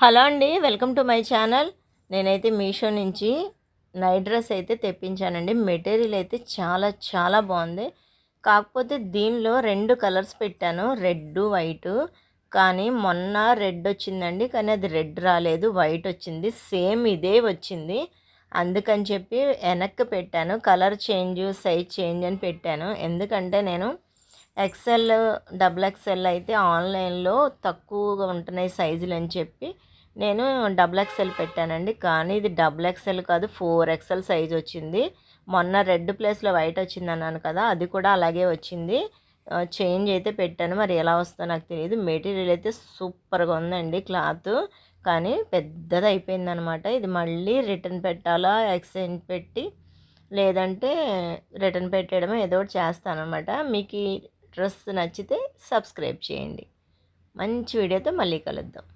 Hello అండి, welcome to my channel. నేనైతే మీషో నుంచి నైట్ డ్రెస్ అయితే తెప్పించానండి. మెటీరియల్ అయితే చాలా చాలా బాగుంది. కాకపోతే దీనిలో 2 కలర్స్ పెట్టాను, రెడ్ వైట్. కానీ మొన్న రెడ్ వచ్చిందండి, కానీ అది రెడ్ రాలేదు, వైట్ వచ్చింది. సేమ్ ఇదే వచ్చింది. అందుకని చెప్పి వెనక్కి పెట్టాను. కలర్ చేంజ్, సైజ్ చేంజ్ అని పెట్టాను. ఎందుకంటే నేను ఎక్సెల్, డబుల్ ఎక్సెల్ అయితే ఆన్లైన్లో తక్కువగా ఉంటున్నాయి సైజులు అని చెప్పి నేను డబుల్ ఎక్సెల్ పెట్టానండి. కానీ ఇది డబుల్ ఎక్సెల్ కాదు, 4XL సైజ్ వచ్చింది. మొన్న రెడ్ ప్లేస్లో వైట్ వచ్చింది అన్నాను కదా, అది కూడా అలాగే వచ్చింది. చేంజ్ అయితే పెట్టాను, మరి ఎలా వస్తుందో నాకు తెలియదు. మెటీరియల్ అయితే సూపర్గా ఉందండి క్లాత్, కానీ పెద్దది అయిపోయిందనమాట. ఇది మళ్ళీ రిటర్న్ పెట్టాలా, ఎక్స్చేంజ్ పెట్టి, లేదంటే రిటర్న్ పెట్టడమో ఏదో ఒకటి చేస్తానమాట. మీకు ఈ డ్రెస్ నచ్చితే సబ్స్క్రైబ్ చేయండి. మంచి వీడియోతో మళ్ళీ కలుద్దాం.